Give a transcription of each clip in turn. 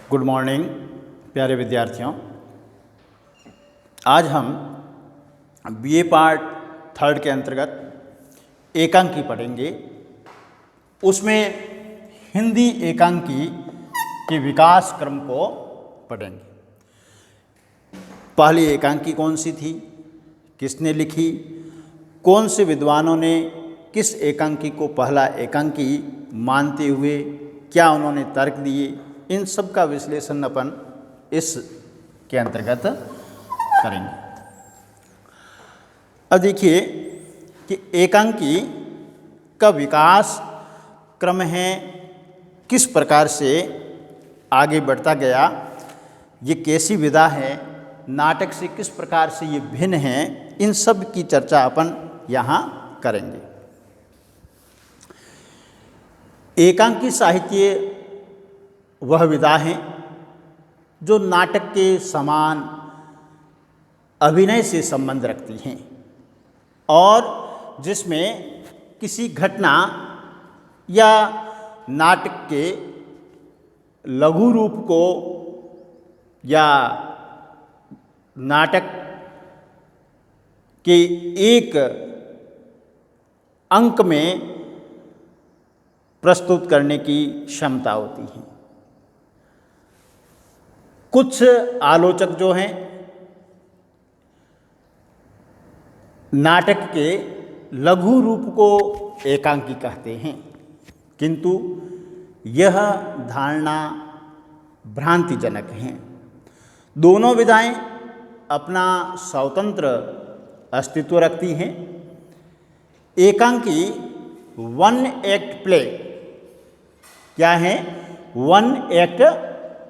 Good morning प्यारे विद्यार्थियों। आज हम बीए पार्ट थर्ड के अंतर्गत एकांकी पढ़ेंगे। उसमें हिंदी एकांकी के विकास क्रम को पढ़ेंगे। पहली एकांकी कौन सी थी, किसने लिखी, कौन से विद्वानों ने किस एकांकी को पहला एकांकी मानते हुए क्या उन्होंने तर्क दिए, इन सब का विश्लेषण अपन इस के अंतर्गत करेंगे। अब देखिए कि एकांकी का विकास क्रम है, किस प्रकार से आगे बढ़ता गया, ये कैसी विधा है, नाटक से किस प्रकार से ये भिन्न है, इन सब की चर्चा अपन यहाँ करेंगे। एकांकी साहित्य वह विधा है जो नाटक के समान अभिनय से संबंध रखती हैं और जिसमें किसी घटना या नाटक के लघु रूप को या नाटक के एक अंक में प्रस्तुत करने की क्षमता होती है। कुछ आलोचक जो हैं नाटक के लघु रूप को एकांकी कहते हैं, किंतु यह धारणा भ्रांतिजनक है। दोनों विधाएं अपना स्वतंत्र अस्तित्व रखती हैं। एकांकी वन एक्ट प्ले क्या है? वन एक्ट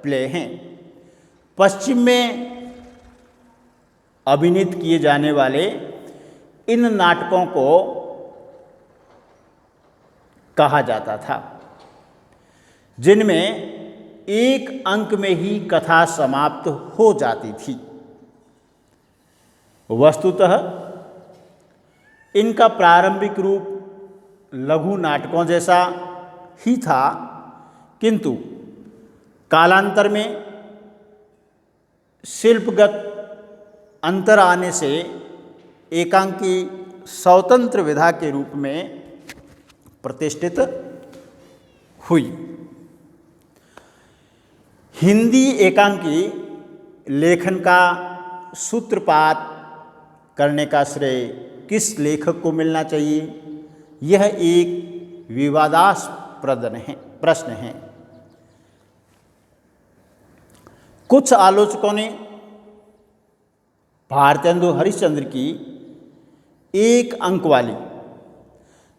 प्ले हैं। पश्चिम में अभिनीत किए जाने वाले इन नाटकों को कहा जाता था, जिनमें एक अंक में ही कथा समाप्त हो जाती थी। वस्तुतः इनका प्रारंभिक रूप लघु नाटकों जैसा ही था, किंतु कालांतर में शिल्पगत अंतर आने से एकांकी स्वतंत्र विधा के रूप में प्रतिष्ठित हुई। हिंदी एकांकी लेखन का सूत्रपात करने का श्रेय किस लेखक को मिलना चाहिए, यह एक विवादास्पद प्रश्न है। कुछ आलोचकों ने भारतेंदु हरिश्चंद्र की एक अंक वाली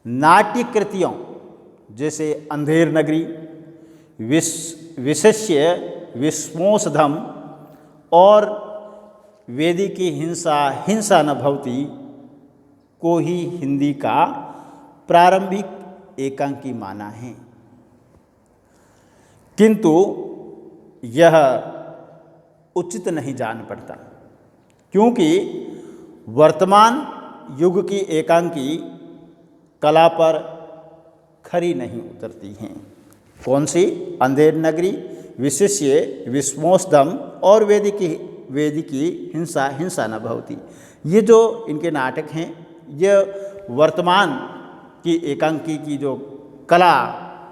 नाट्य कृतियों जैसे अंधेर नगरी, विशिष्य विस्मोषधम और वेदी की हिंसा न भवती को ही हिंदी का प्रारंभिक एकांकी माना है, किंतु यह उचित नहीं जान पड़ता, क्योंकि वर्तमान युग की एकांकी कला पर खरी नहीं उतरती हैं। कौन सी? अंधेर नगरी, विशिष्य विस्मोषधम और वेदी की हिंसा न भवती। ये जो इनके नाटक हैं, ये वर्तमान की एकांकी की जो कला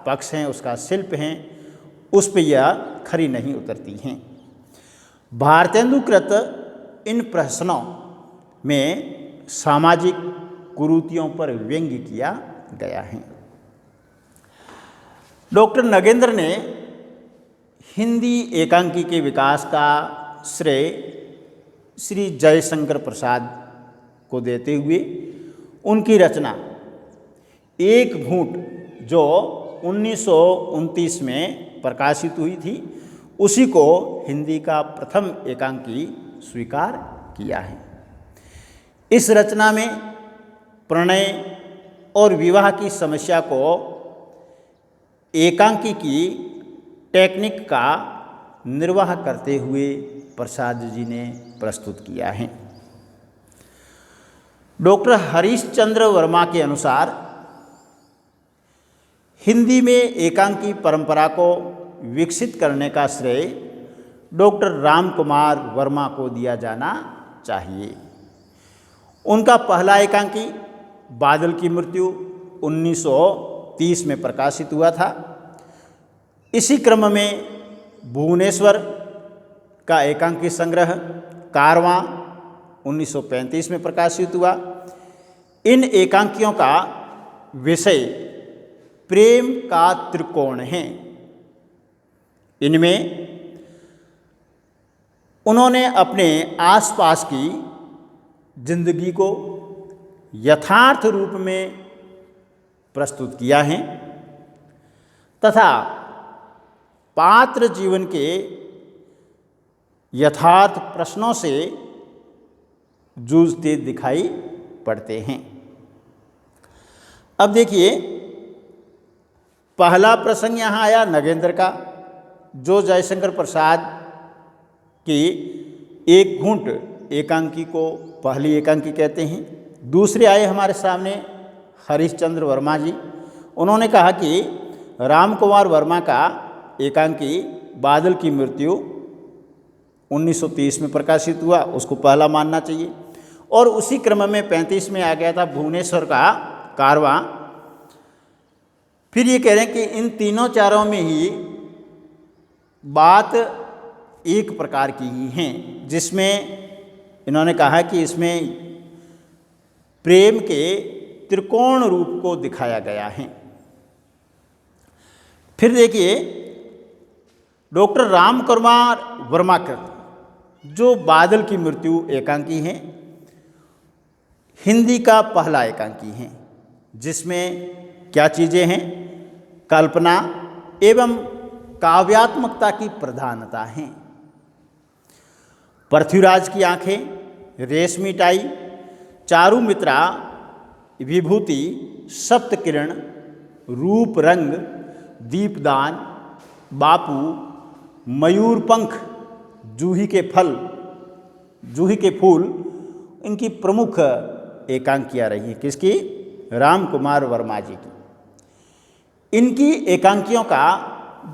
पक्ष हैं, उसका शिल्प हैं, उस पर यह खरी नहीं उतरती हैं। भारतेंदुकृत इन प्रश्नों में सामाजिक कुरीतियों पर व्यंग्य किया गया है। डॉक्टर नगेंद्र ने हिंदी एकांकी के विकास का श्रेय श्री जयशंकर प्रसाद को देते हुए उनकी रचना एक घूंट जो 1929 में प्रकाशित हुई थी, उसी को हिंदी का प्रथम एकांकी स्वीकार किया है। इस रचना में प्रणय और विवाह की समस्या को एकांकी की टेक्निक का निर्वाह करते हुए प्रसाद जी ने प्रस्तुत किया है। डॉक्टर हरीशचंद्र वर्मा के अनुसार हिंदी में एकांकी परंपरा को विकसित करने का श्रेय डॉक्टर राम कुमार वर्मा को दिया जाना चाहिए। उनका पहला एकांकी बादल की मृत्यु 1930 में प्रकाशित हुआ था। इसी क्रम में भुवनेश्वर का एकांकी संग्रह कारवां 1935 में प्रकाशित हुआ। इन एकांकियों का विषय प्रेम का त्रिकोण है। इनमें उन्होंने अपने आसपास की जिंदगी को यथार्थ रूप में प्रस्तुत किया है तथा पात्र जीवन के यथार्थ प्रश्नों से जूझते दिखाई पड़ते हैं। अब देखिए, पहला प्रसंग यहाँ आया नगेंद्र का, जो जयशंकर प्रसाद की एक घूंट एकांकी को पहली एकांकी कहते हैं। दूसरे आए हमारे सामने हरीशचंद्र वर्मा जी। उन्होंने कहा कि राम कुमार वर्मा का एकांकी बादल की मृत्यु 1930 में प्रकाशित हुआ, उसको पहला मानना चाहिए। और उसी क्रम में 35 में आ गया था भुवनेश्वर का कारवां। फिर ये कह रहे हैं कि इन तीनों चारों में ही बात एक प्रकार की ही है, जिसमें इन्होंने कहा कि इसमें प्रेम के त्रिकोण रूप को दिखाया गया है। फिर देखिए, डॉक्टर राम कुमार वर्मा कृत जो बादल की मृत्यु एकांकी हैं, हिंदी का पहला एकांकी हैं, जिसमें क्या चीज़ें हैं? कल्पना एवं काव्यात्मकता की प्रधानता है। पृथ्वीराज की आंखें, रेशमी टाई, चारुमित्रा, विभूति, सप्तकिरण, रूप रंग, दीपदान, बापू, मयूरपंख, जूही के फल, जूही के फूल, इनकी प्रमुख एकांकियाँ रही हैं। किसकी? राम कुमार वर्मा जी की। इनकी एकांकियों का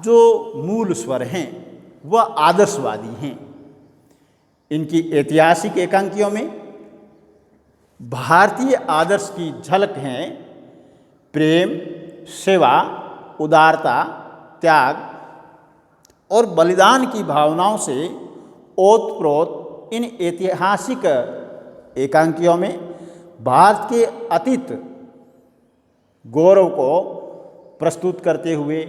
जो मूल स्वर हैं वह आदर्शवादी हैं। इनकी ऐतिहासिक एकांकियों में भारतीय आदर्श की झलक हैं। प्रेम, सेवा, उदारता, त्याग और बलिदान की भावनाओं से ओतप्रोत इन ऐतिहासिक एकांकियों में भारत के अतीत गौरव को प्रस्तुत करते हुए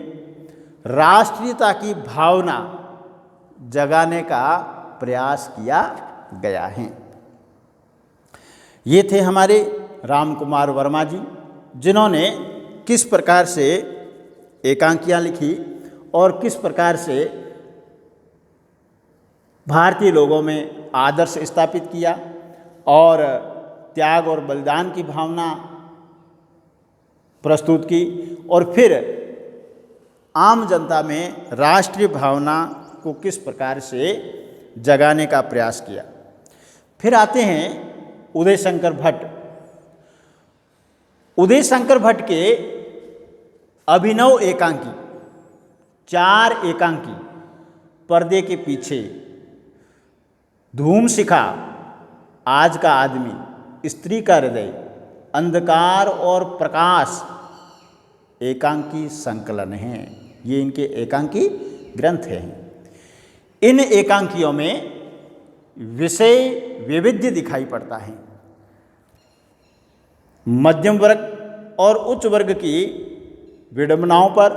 राष्ट्रीयता की भावना जगाने का प्रयास किया गया है। ये थे हमारे राम कुमार वर्मा जी, जिन्होंने किस प्रकार से एकांकियाँ लिखी और किस प्रकार से भारतीय लोगों में आदर्श स्थापित किया और त्याग और बलिदान की भावना प्रस्तुत की, और फिर आम जनता में राष्ट्रीय भावना को किस प्रकार से जगाने का प्रयास किया। फिर आते हैं उदय शंकर भट्ट। उदय शंकर भट्ट के अभिनव एकांकी, 4 एकांकी, पर्दे के पीछे, धूम शिखा, आज का आदमी, स्त्री का हृदय, अंधकार और प्रकाश एकांकी संकलन हैं। ये इनके एकांकी ग्रंथ हैं। इन एकांकियों में विषय वैविध्य दिखाई पड़ता है। मध्यम वर्ग और उच्च वर्ग की विडंबनाओं पर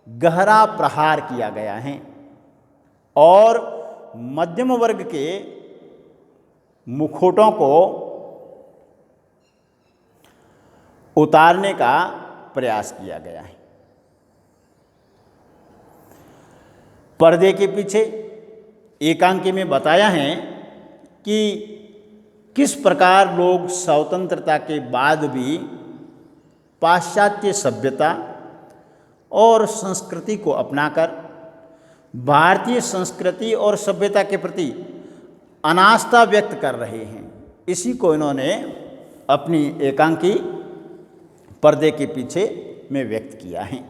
गहरा प्रहार किया गया है और मध्यम वर्ग के मुखौटों को उतारने का प्रयास किया गया है। पर्दे के पीछे एकांकी में बताया है कि किस प्रकार लोग स्वतंत्रता के बाद भी पाश्चात्य सभ्यता और संस्कृति को अपनाकर भारतीय संस्कृति और सभ्यता के प्रति अनास्था व्यक्त कर रहे हैं। इसी को इन्होंने अपनी एकांकी पर्दे के पीछे में व्यक्त किया है।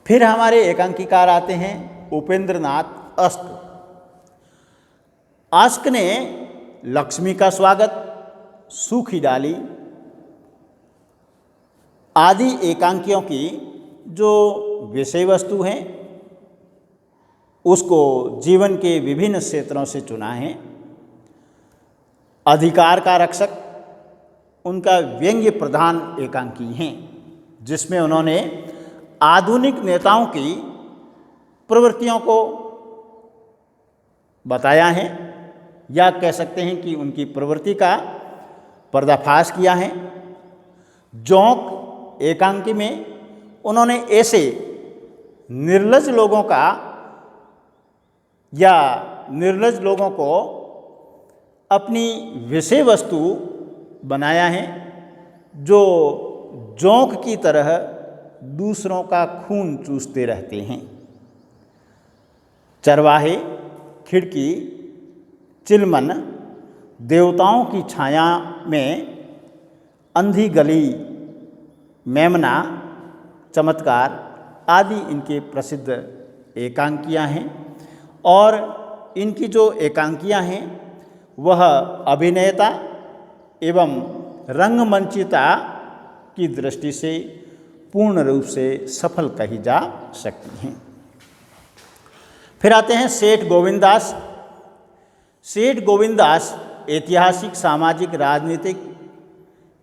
फिर हमारे एकांकीकार आते हैं उपेंद्रनाथ अश्क। अश्क ने लक्ष्मी का स्वागत, सूखी डाली आदि एकांकियों की जो विषय वस्तु हैं उसको जीवन के विभिन्न क्षेत्रों से चुना है। अधिकार का रक्षक उनका व्यंग्य प्रधान एकांकी हैं, जिसमें उन्होंने आधुनिक नेताओं की प्रवृत्तियों को बताया है, या कह सकते हैं कि उनकी प्रवृत्ति का पर्दाफाश किया है। जोंक एकांकी में उन्होंने ऐसे निर्लज लोगों का या निर्लज लोगों को अपनी विषय वस्तु बनाया है, जो जोंक की तरह दूसरों का खून चूसते रहते हैं। चरवाहे, खिड़की, चिलमन, देवताओं की छाया में, अंधी गली, मेमना, चमत्कार आदि इनके प्रसिद्ध एकांकियाँ हैं। और इनकी जो एकांकियाँ हैं वह अभिनेता एवं रंगमंचिता की दृष्टि से पूर्ण रूप से सफल कही जा सकती हैं। फिर आते हैं सेठ गोविंददास। सेठ गोविंददास ऐतिहासिक, सामाजिक, राजनीतिक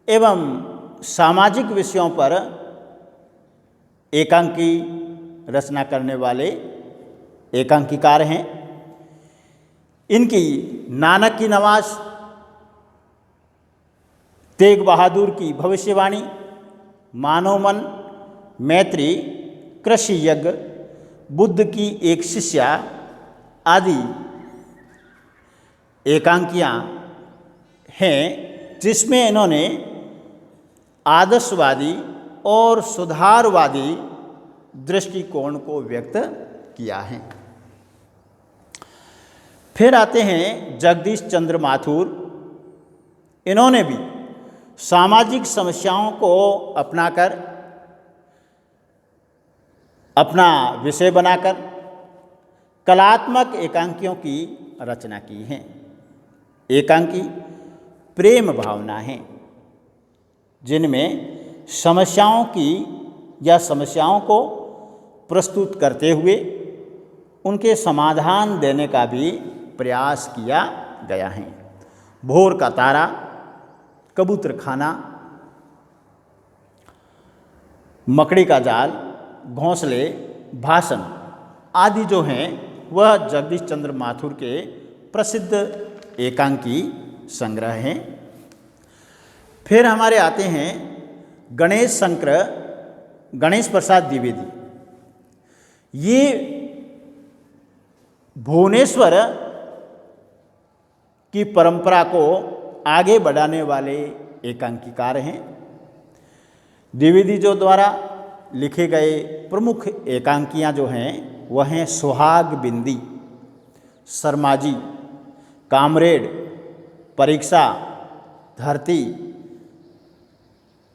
एवं सामाजिक विषयों पर एकांकी रचना करने वाले एकांकीकार हैं। इनकी नानक की नवाज, तेग बहादुर की भविष्यवाणी, मानव मन, मैत्री, कृषि यज्ञ, बुद्ध की एक शिष्या आदि एकांकियाँ हैं, जिसमें इन्होंने आदर्शवादी और सुधारवादी दृष्टिकोण को व्यक्त किया है। फिर आते हैं जगदीश चंद्र माथुर। इन्होंने भी सामाजिक समस्याओं को अपनाकर, अपना विषय बनाकर कलात्मक एकांकियों की रचना की है। एकांकी प्रेम भावना है, जिनमें समस्याओं की या समस्याओं को प्रस्तुत करते हुए उनके समाधान देने का भी प्रयास किया गया है। भोर का तारा, कबूतर खाना, मकड़ी का जाल, घोंसले, भाषण आदि जो हैं वह जगदीश चंद्र माथुर के प्रसिद्ध एकांकी संग्रह हैं। फिर हमारे आते हैं गणेश प्रसाद द्विवेदी। ये भुवनेश्वर की परंपरा को आगे बढ़ाने वाले एकांकीकार हैं। द्विवेदी जो द्वारा लिखे गए प्रमुख एकांकियाँ जो हैं वह हैं सुहाग बिंदी, शर्माजी, कामरेड, परीक्षा,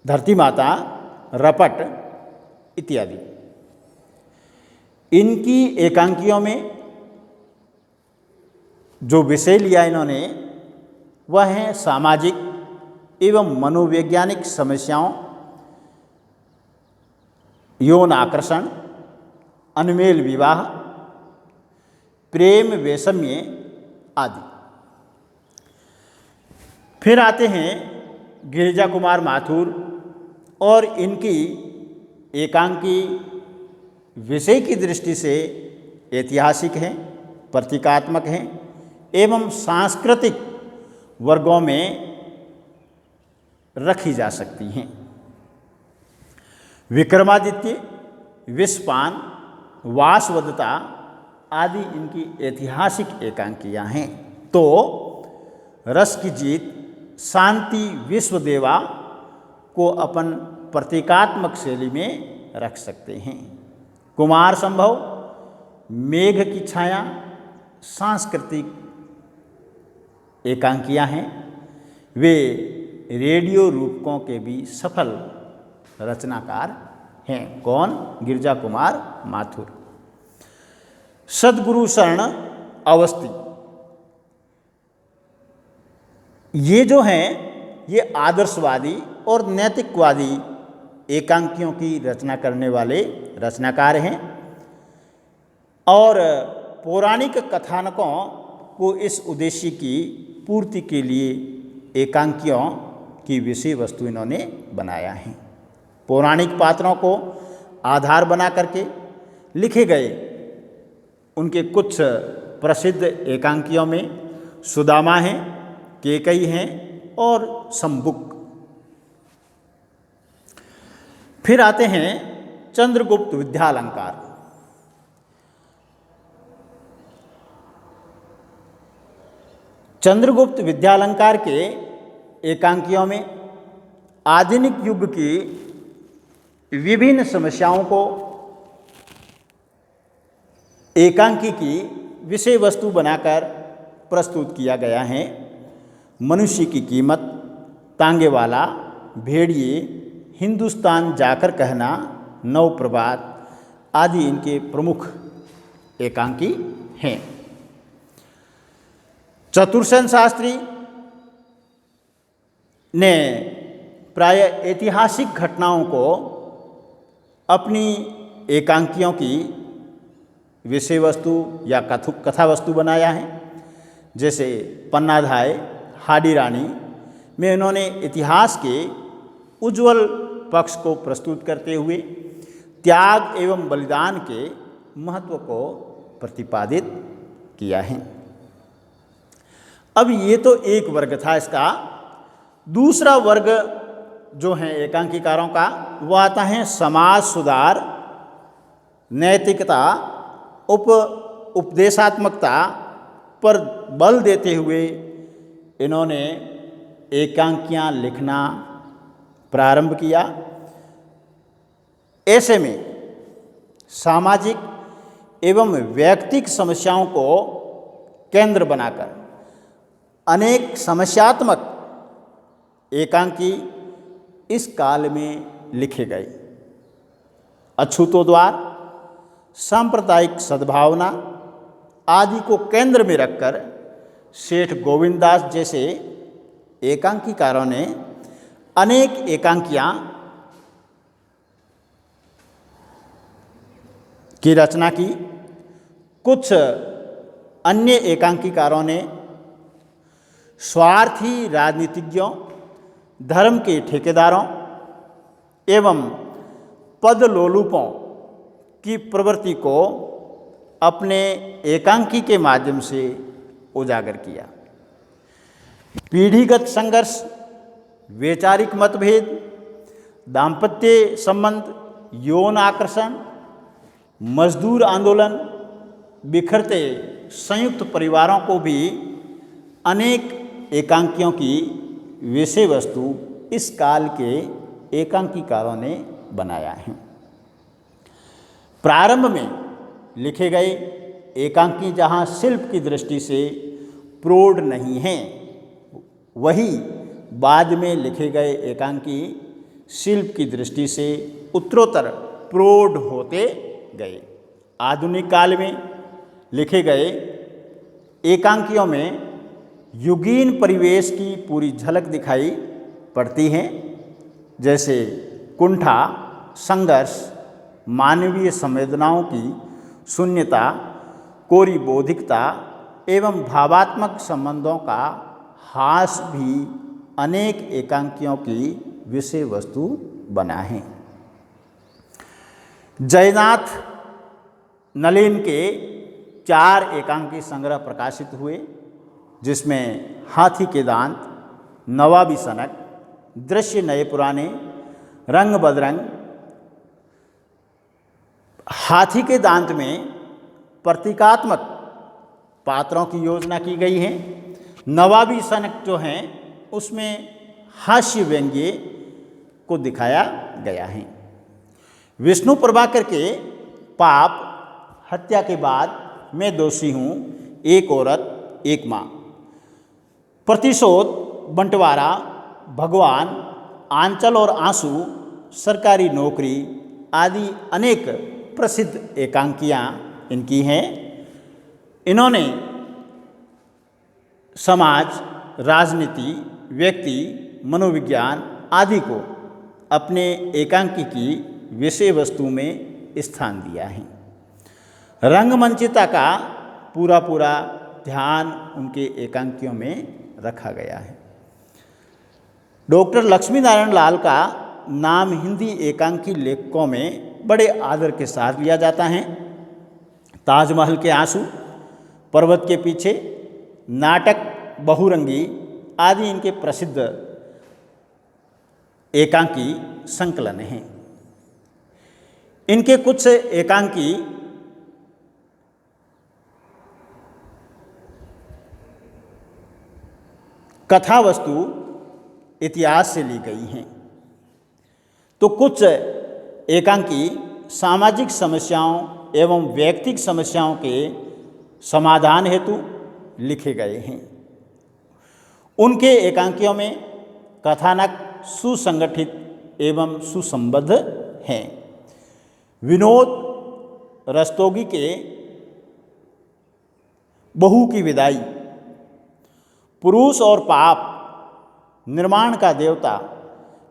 धरती माता, रपट इत्यादि। इनकी एकांकियों में जो विषय लिया इन्होंने वह है सामाजिक एवं मनोवैज्ञानिक समस्याओं, यौन आकर्षण, अनमेल विवाह, प्रेम वैषम्य आदि। फिर आते हैं गिरिजा कुमार माथुर, और इनकी एकांकी विषय की दृष्टि से ऐतिहासिक हैं, प्रतीकात्मक हैं एवं सांस्कृतिक वर्गों में रखी जा सकती हैं। विक्रमादित्य, विषपान, वासवदता आदि इनकी ऐतिहासिक एकांकियाँ हैं। तो रस की जीत, शांति, विश्वदेवा को अपन प्रतीकात्मक शैली में रख सकते हैं। कुमार संभव, मेघ की छाया सांस्कृतिक एकांकियाँ हैं। वे रेडियो रूपकों के भी सफल रचनाकार हैं। कौन? गिरजा कुमार माथुर। सद्गुरु शरण अवस्थी, ये जो हैं ये आदर्शवादी और नैतिकवादी एकांकियों की रचना करने वाले रचनाकार हैं और पौराणिक कथानकों को इस उद्देश्य की पूर्ति के लिए एकांकियों की विषय वस्तु इन्होंने बनाया है। पौराणिक पात्रों को आधार बना करके लिखे गए उनके कुछ प्रसिद्ध एकांकियों में सुदामा हैं, केकई हैं और शंबुक। फिर आते हैं चंद्रगुप्त विद्यालंकार। चंद्रगुप्त विद्यालंकार के एकांकियों में आधुनिक युग की विभिन्न समस्याओं को एकांकी की विषय वस्तु बनाकर प्रस्तुत किया गया है। मनुष्य की कीमत, तांगे वाला, भेड़िए, हिंदुस्तान जाकर कहना, नव प्रभात आदि इनके प्रमुख एकांकी हैं। चतुरसेन शास्त्री ने प्राय ऐतिहासिक घटनाओं को अपनी एकांकियों की विषय वस्तु या कथा वस्तु बनाया है। जैसे पन्नाधाय हाडी रानी में उन्होंने इतिहास के उज्ज्वल पक्ष को प्रस्तुत करते हुए त्याग एवं बलिदान के महत्व को प्रतिपादित किया है। अब ये तो एक वर्ग था इसका। दूसरा वर्ग जो है एकांकीकारों का वो आता है समाज सुधार, नैतिकता, उपदेशात्मकता पर बल देते हुए इन्होंने एकांकियाँ लिखना प्रारंभ किया। ऐसे में सामाजिक एवं वैयक्तिक समस्याओं को केंद्र बनाकर अनेक समस्यात्मक एकांकी इस काल में लिखे गए। अछूतोद्वार, सांप्रदायिक सद्भावना आदि को केंद्र में रखकर सेठ गोविंददास जैसे एकांकीकारों ने अनेक एकांकियाँ की रचना की। कुछ अन्य एकांकीकारों ने स्वार्थी राजनीतिज्ञों, धर्म के ठेकेदारों एवं पदलोलुपों की प्रवृत्ति को अपने एकांकी के माध्यम से उजागर किया। पीढ़ीगत संघर्ष, वैचारिक मतभेद, दाम्पत्य संबंध, यौन आकर्षण, मजदूर आंदोलन, बिखरते संयुक्त परिवारों को भी अनेक एकांकियों की विषय वस्तु इस काल के एकांकीकारों ने बनाया है। प्रारंभ में लिखे गए एकांकी जहाँ शिल्प की दृष्टि से प्रौढ़ नहीं हैं, वही बाद में लिखे गए एकांकी शिल्प की दृष्टि से उत्तरोत्तर प्रौढ़ होते गए। आधुनिक काल में लिखे गए एकांकियों में युगीन परिवेश की पूरी झलक दिखाई पड़ती है। जैसे कुंठा, संघर्ष, मानवीय संवेदनाओं की शून्यता, कोरी बौद्धिकता एवं भावात्मक संबंधों का हास भी अनेक एकांकियों की विषय वस्तु बना है। जयनाथ नलिन के 4 एकांकी संग्रह प्रकाशित हुए, जिसमें हाथी के दांत, नवाबी सनक, दृश्य नए पुराने, रंग बदरंग। हाथी के दांत में प्रतीकात्मक पात्रों की योजना की गई है। नवाबी सनक जो हैं उसमें हास्य व्यंग्य को दिखाया गया है। विष्णु प्रभाकर के पाप, हत्या के बाद मैं दोषी हूँ, एक औरत एक माँ, प्रतिशोध, बंटवारा, भगवान, आंचल और आंसू, सरकारी नौकरी, आदि अनेक प्रसिद्ध एकांकियाँ इनकी हैं। इन्होंने समाज, राजनीति, व्यक्ति, मनोविज्ञान आदि को अपने एकांकी की विषय वस्तु में स्थान दिया है। रंगमंचिता का पूरा पूरा ध्यान उनके एकांकियों में रखा गया है। डॉक्टर लक्ष्मी नारायण लाल का नाम हिंदी एकांकी लेखकों में बड़े आदर के साथ लिया जाता है। ताजमहल के आंसू, पर्वत के पीछे, नाटक बहुरंगी आदि इनके प्रसिद्ध एकांकी संकलन हैं। इनके कुछ एकांकी कथा वस्तु इतिहास से ली गई हैं, तो कुछ एकांकी सामाजिक समस्याओं एवं व्यक्तिगत समस्याओं के समाधान हेतु लिखे गए हैं। उनके एकांकियों में कथानक सुसंगठित एवं सुसंबद्ध हैं। विनोद रस्तोगी के बहू की विदाई, पुरुष और पाप, निर्माण का देवता,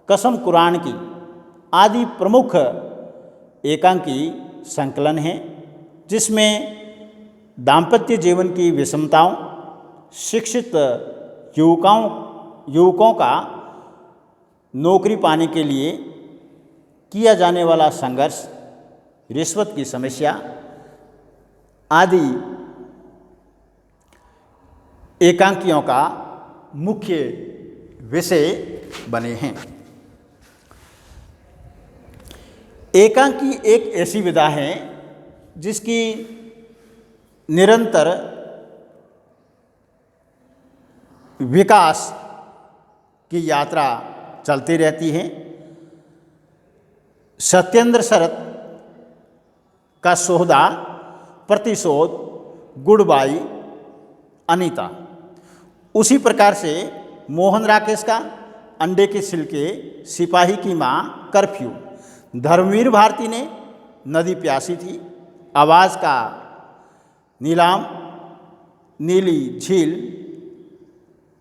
कसम कुरान की आदि प्रमुख एकांकी संकलन हैं, जिसमें दाम्पत्य जीवन की विषमताओं, शिक्षित युवकों का नौकरी पाने के लिए किया जाने वाला संघर्ष, रिश्वत की समस्या आदि एकांकियों का मुख्य विषय बने हैं। एकांकी एक ऐसी विधा है जिसकी निरंतर विकास की यात्रा चलती रहती है। सत्येंद्र शरत का सोहदा, प्रतिशोध, गुडबाई, अनीता, उसी प्रकार से मोहन राकेश का अंडे के छिलके, सिपाही की माँ, कर्फ्यू, धर्मवीर भारती ने नदी प्यासी थी, आवाज़ का नीलाम, नीली झील,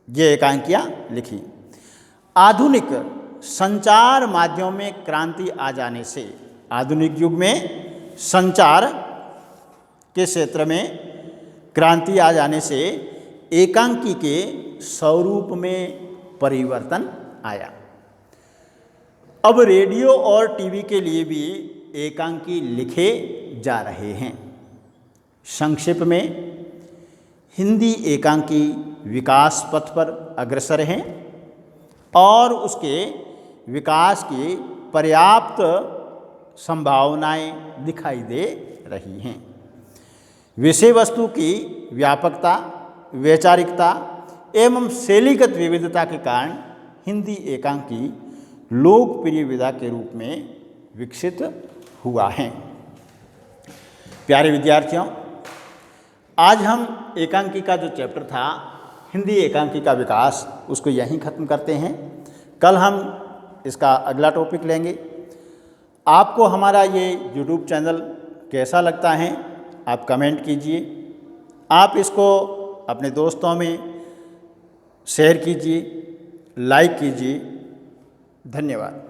ये एकांकियाँ लिखी। आधुनिक संचार माध्यमों में क्रांति आ जाने से, आधुनिक युग में संचार के क्षेत्र में क्रांति आ जाने से एकांकी के स्वरूप में परिवर्तन आया। अब रेडियो और टीवी के लिए भी एकांकी लिखे जा रहे हैं। संक्षेप में हिंदी एकांकी विकास पथ पर अग्रसर हैं और उसके विकास की पर्याप्त संभावनाएं दिखाई दे रही हैं। विषय वस्तु की व्यापकता, वैचारिकता एवं शैलीगत विविधता के कारण हिंदी एकांकी लोकप्रिय विधा के रूप में विकसित हुआ है। प्यारे विद्यार्थियों, आज हम एकांकी का जो चैप्टर था, हिंदी एकांकी का विकास, उसको यहीं ख़त्म करते हैं। कल हम इसका अगला टॉपिक लेंगे। आपको हमारा ये YouTube चैनल कैसा लगता है, आप कमेंट कीजिए। आप इसको अपने दोस्तों में शेयर कीजिए, लाइक कीजिए। धन्यवाद।